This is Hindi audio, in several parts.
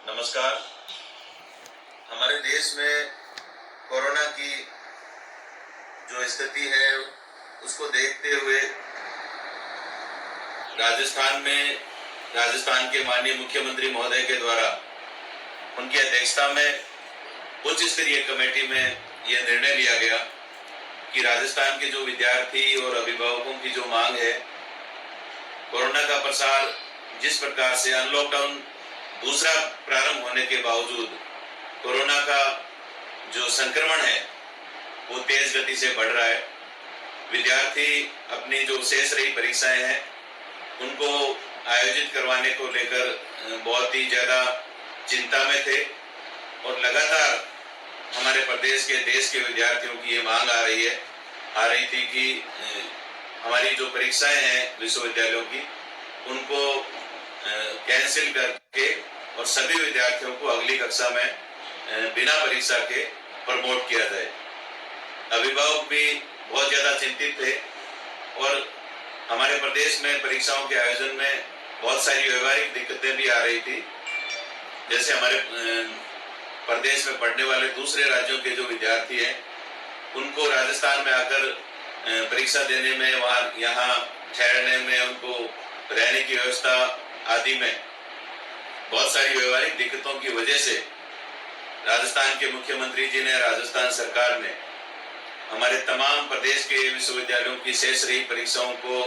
नमस्कार। हमारे देश में कोरोना की जो स्थिति है उसको देखते हुए राजस्थान के माननीय मुख्यमंत्री महोदय के द्वारा उनकी अध्यक्षता में उच्च स्तरीय कमेटी में यह निर्णय लिया गया कि राजस्थान के जो विद्यार्थी और अभिभावकों की जो मांग है, कोरोना का प्रसार जिस प्रकार से अनलॉकडाउन दूसरा प्रारंभ होने के बावजूद कोरोना का जो संक्रमण है वो तेज गति से बढ़ रहा है। विद्यार्थी अपनी जो शेष रही परीक्षाएं हैं उनको आयोजित करवाने को लेकर बहुत ही ज्यादा चिंता में थे और लगातार हमारे प्रदेश के देश के विद्यार्थियों की ये मांग आ रही थी कि हमारी जो परीक्षाएं हैं विश्वविद्यालयों की उनको कैंसिल करके और सभी विद्यार्थियों को अगली कक्षा में बिना परीक्षा के प्रमोट किया जाए। अभिभावक भी बहुत ज्यादा चिंतित थे और हमारे प्रदेश में परीक्षाओं के आयोजन में बहुत सारी व्यवहारिक दिक्कतें भी आ रही थी। जैसे हमारे प्रदेश में पढ़ने वाले दूसरे राज्यों के जो विद्यार्थी हैं उनको राजस्थान में आकर परीक्षा देने में, यहाँ ठहरने में, उनको रहने की व्यवस्था आदि में बहुत सारी व्यवहारिक दिक्कतों की वजह से राजस्थान के मुख्यमंत्री जी ने, राजस्थान सरकार ने हमारे तमाम प्रदेश के विश्वविद्यालयों की शेष रही परीक्षाओं को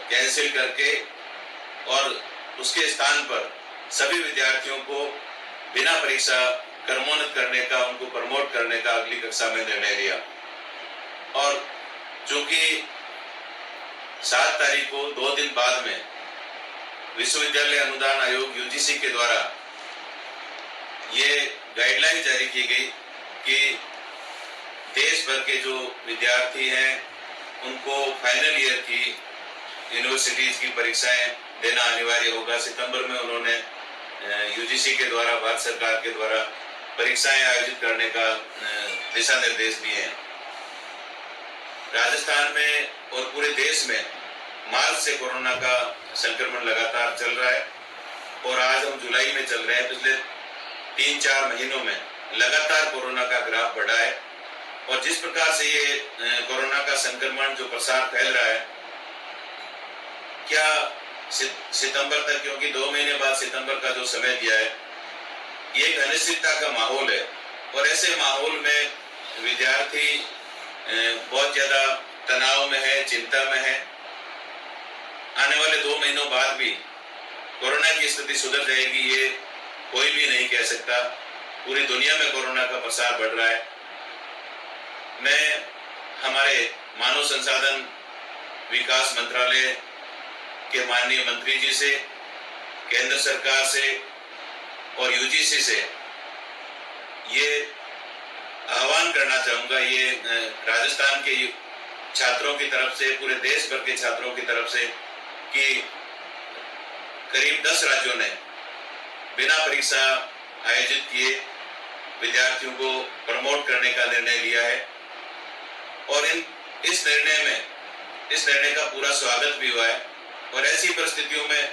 कैंसिल करके और उसके स्थान पर सभी विद्यार्थियों को बिना परीक्षा कर्मोन्नत करने का, उनको प्रमोट करने का अगली कक्षा में निर्णय लिया। और जो कि 7 तारीख को 2 दिन बाद में विश्वविद्यालय अनुदान आयोग यूजीसी के द्वारा ये गाइडलाइन जारी की गई कि देश भर के जो विद्यार्थी हैं उनको फाइनल ईयर की यूनिवर्सिटीज की परीक्षाएं देना अनिवार्य होगा। सितंबर में उन्होंने यूजीसी के द्वारा, भारत सरकार के द्वारा परीक्षाएं आयोजित करने का दिशा निर्देश दिए हैं। राजस्थान में और पूरे देश में मार्च से कोरोना का संक्रमण लगातार चल रहा है और आज हम जुलाई में चल रहे हैं। पिछले 3-4 महीनों में लगातार कोरोना का ग्राफ बढ़ा है और जिस प्रकार से ये कोरोना का संक्रमण जो प्रसार फैल रहा है, क्या सितंबर तक, क्योंकि 2 महीने बाद सितंबर का जो समय दिया है, ये एक अनिश्चितता का माहौल है और ऐसे माहौल में विद्यार्थी बहुत ज्यादा तनाव में है, चिंता में है। आने वाले 2 महीनों बाद भी कोरोना की स्थिति सुधर जाएगी ये कोई भी नहीं कह सकता। पूरी दुनिया में कोरोना का प्रसार बढ़ रहा है। मैं हमारे मानव संसाधन विकास मंत्रालय के माननीय मंत्री जी से, केंद्र सरकार से और यूजीसी से ये आह्वान करना चाहूँगा, ये राजस्थान के छात्रों की तरफ से, पूरे देश भर के छात्रों की तरफ से, कि करीब 10 राज्यों ने बिना परीक्षा आयोजित किए विद्यार्थियों को प्रमोट करने का निर्णय लिया है और इस निर्णय का पूरा स्वागत भी हुआ है। और ऐसी परिस्थितियों में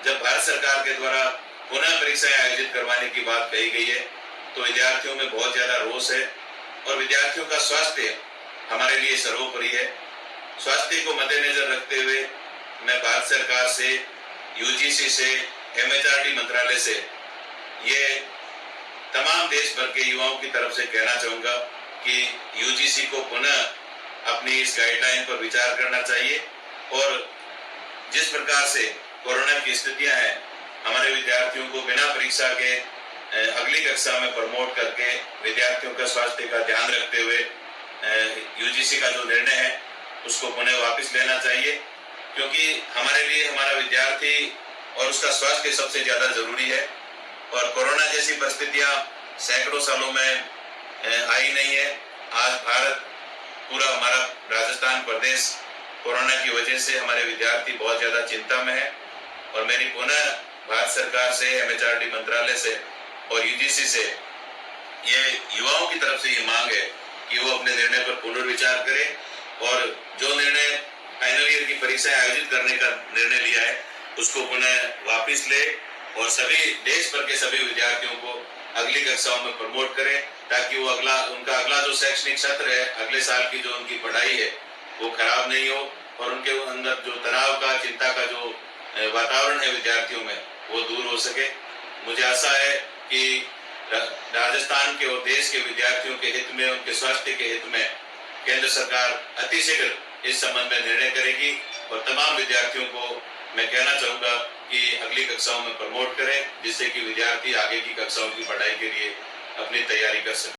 जब भारत सरकार के द्वारा पुनः परीक्षाएं आयोजित करवाने की बात कही गई है तो विद्यार्थियों में बहुत ज्यादा रोष है और विद्यार्थियों का स्वास्थ्य हमारे लिए सर्वोपरि है। स्वास्थ्य को मद्देनजर रखते हुए मैं भारत सरकार से, यूजीसी से, एमएचआरडी मंत्रालय से ये तमाम देश भर के युवाओं की तरफ से कहना चाहूँगा कि यूजीसी को पुनः अपनी इस गाइडलाइन पर विचार करना चाहिए और जिस प्रकार से कोरोना की स्थितियां हैं, हमारे विद्यार्थियों को बिना परीक्षा के अगली कक्षा में प्रमोट करके विद्यार्थियों का स्वास्थ्य का ध्यान रखते हुए यूजीसी का जो निर्णय है उसको पुनः वापस लेना चाहिए, क्योंकि हमारे लिए हमारा विद्यार्थी और उसका स्वास्थ्य सबसे ज्यादा जरूरी है। और कोरोना जैसी परिस्थितियां सैकड़ों सालों में आई नहीं है। आज भारत, पूरा हमारा राजस्थान प्रदेश कोरोना की वजह से हमारे विद्यार्थी बहुत ज्यादा चिंता में है और मेरी पुनः भारत सरकार से, एमएचआरडी मंत्रालय से और यूजीसी से ये युवाओं की तरफ से ये मांग है कि वो अपने निर्णय पर पुनर्विचार करें और जो निर्णय फाइनल ईयर की परीक्षाएं आयोजित करने का निर्णय लिया है उसको पुनः वापस ले और सभी देश भर के सभी विद्यार्थियों को अगली कक्षाओं में प्रमोट करें, ताकि वो उनका अगला जो शैक्षणिक सत्र है, अगले साल की जो उनकी पढ़ाई है वो खराब नहीं हो, और उनके अंदर जो तनाव का, चिंता का जो वातावरण है विद्यार्थियों में, वो दूर हो सके। मुझे आशा है कि राजस्थान के और देश के विद्यार्थियों के हित में, उनके स्वास्थ्य के हित में केंद्र सरकार अतिशीघ्र इस संबंध में निर्णय करेगी, और तमाम विद्यार्थियों को मैं कहना चाहूंगा कि अगली कक्षाओं में प्रमोट करें, जिससे कि विद्यार्थी आगे की कक्षाओं की पढ़ाई के लिए अपनी तैयारी कर सके।